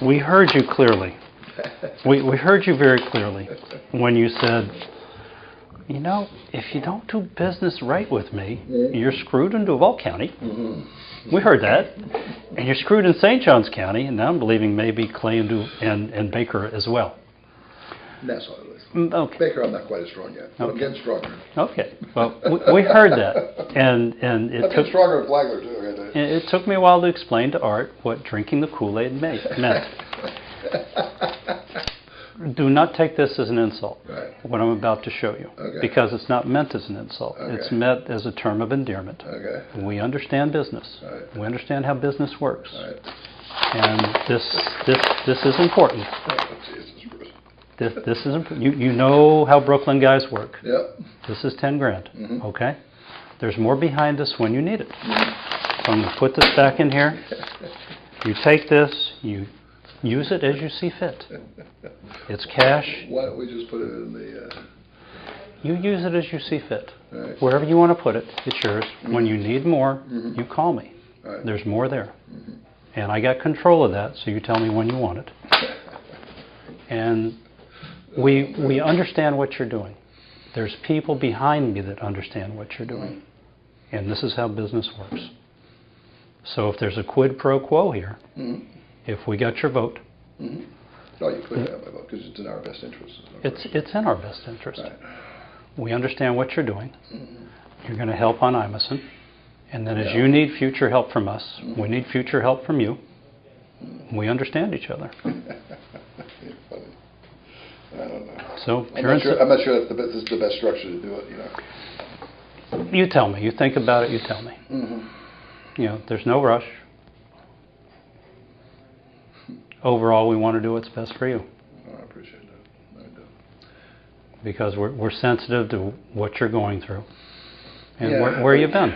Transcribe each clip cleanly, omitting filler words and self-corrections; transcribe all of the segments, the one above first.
We heard you clearly. We heard you very clearly when you said, you know, if you don't do business right with me, you're screwed in Duval County. We heard that. And you're screwed in St. Johns County, and now I'm believing maybe Clay and Baker as well. That's all it is. Okay. Baker, I'm not quite as strong yet, but I'm getting stronger. Okay. Well, we heard that. And it took stronger in Flagler, too. It took me a while to explain to Art what drinking the Kool-Aid meant. Do not take this as an insult, what I'm about to show you, because it's not meant as an insult. It's meant as a term of endearment. We understand business. We understand how business works. And this is important. This is important. You know how Brooklyn guys work. This is 10 grand, okay? There's more behind this when you need it. So I'm going to put this back in here. You take this, you use it as you see fit. It's cash. Why don't we just put it in the... You use it as you see fit. Wherever you want to put it, it's yours. When you need more, you call me. There's more there. And I got control of that, so you tell me when you want it. And we understand what you're doing. There's people behind me that understand what you're doing. And this is how business works. So if there's a quid pro quo here, if we got your vote... Oh, you could have my vote, because it's in our best interest. It's in our best interest. We understand what you're doing. You're going to help on Imeson. And then as you need future help from us, we need future help from you. We understand each other. I don't know. So I'm not sure if this is the best structure to do it, you know. You tell me. You think about it, you tell me. You know, there's no rush. Overall, we want to do what's best for you. I appreciate that. I do. Because we're sensitive to what you're going through and where you've been.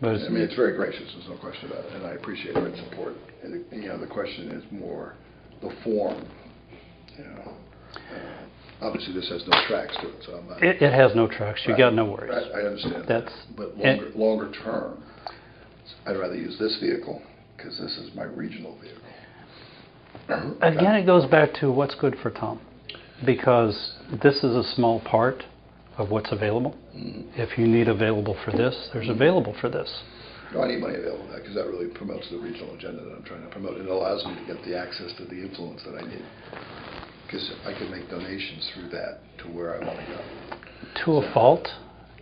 But I mean, it's very gracious. There's no question about it, and I appreciate your support. And, you know, the question is more the form. You know, obviously this has no tracks to it, so I'm not. It has no tracks. You got no worries. I understand that. But longer term, I'd rather use this vehicle because this is my regional vehicle. Again, it goes back to what's good for Tom, because this is a small part of what's available. If you need available for this, there's available for this. No, I need money available for that because that really promotes the regional agenda that I'm trying to promote. It allows me to get the access to the influence that I need because I can make donations through that to where I want to go. To a fault.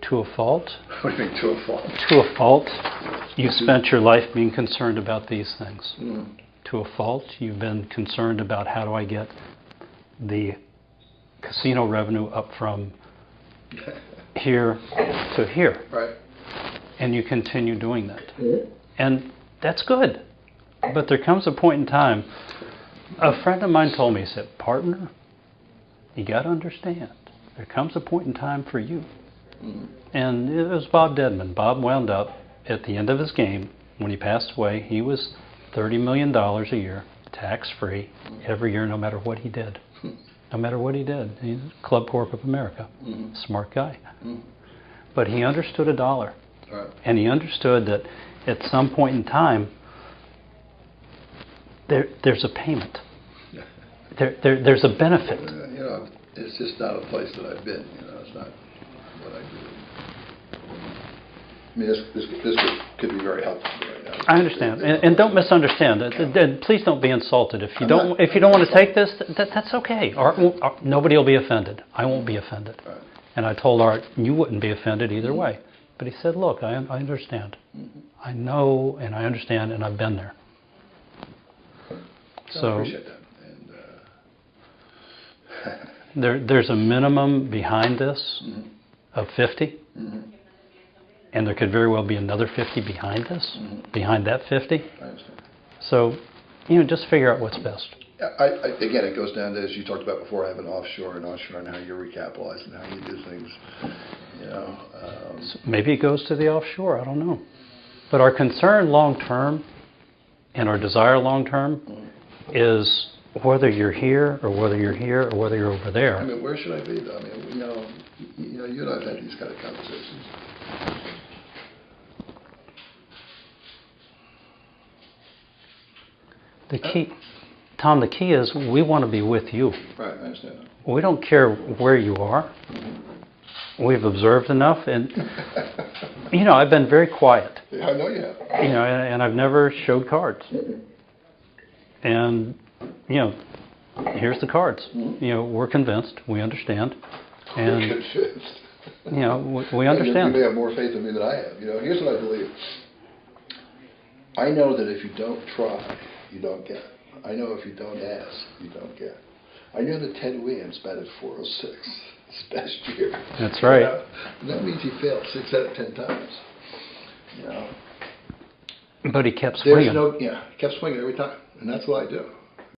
To a fault. What do you mean, to a fault? To a fault. You've spent your life being concerned about these things. To a fault, you've been concerned about how do I get the casino revenue up from here to here. Right. And you continue doing that. And that's good. But there comes a point in time, a friend of mine told me, he said, partner, you got to understand, there comes a point in time for you. And it was Bob Dedman. Bob wound up at the end of his game, when he passed away, he was $30 million a year, tax-free, every year, no matter what he did. No matter what he did. He's Club Corp of America. Smart guy. But he understood a dollar. And he understood that at some point in time, there's a payment. There's a benefit. You know, it's just not a place that I've been. You know, it's not what I do. I mean, this could be very helpful to me right now. I understand, and don't misunderstand. Please don't be insulted. If you don't want to take this, that's okay. Nobody will be offended. I won't be offended. And I told Art, you wouldn't be offended either way. But he said, look, I understand. I know and I understand and I've been there. So I appreciate that. And, there's a minimum behind this of 50. And there could very well be another 50 behind this, behind that 50. I understand. So, you know, just figure out what's best. Again, it goes down to, as you talked about before, having offshore and onshore and how you recapitalize and how you do things. You know, So maybe it goes to the offshore. I don't know. But our concern long term and our desire long term is whether you're here or whether you're here or whether you're over there. I mean, where should I be, though? I mean, you know, you and I have had these kind of conversations. The key, Tom, the key is we want to be with you. Right, I understand that. We don't care where you are. We've observed enough, and I've been very quiet. Yeah, I know you have. And I've never showed cards. And here's the cards. We're convinced. We understand. And You're convinced. We understand. You may have more faith in me than I have. Here's what I believe. I know that if you don't try, you don't get. I know if you don't ask, you don't get. I know that Ted Williams batted .406 this past year. That's right. And that means he failed 6 out of 10 times. But he kept swinging. Kept swinging every time, and that's what I do.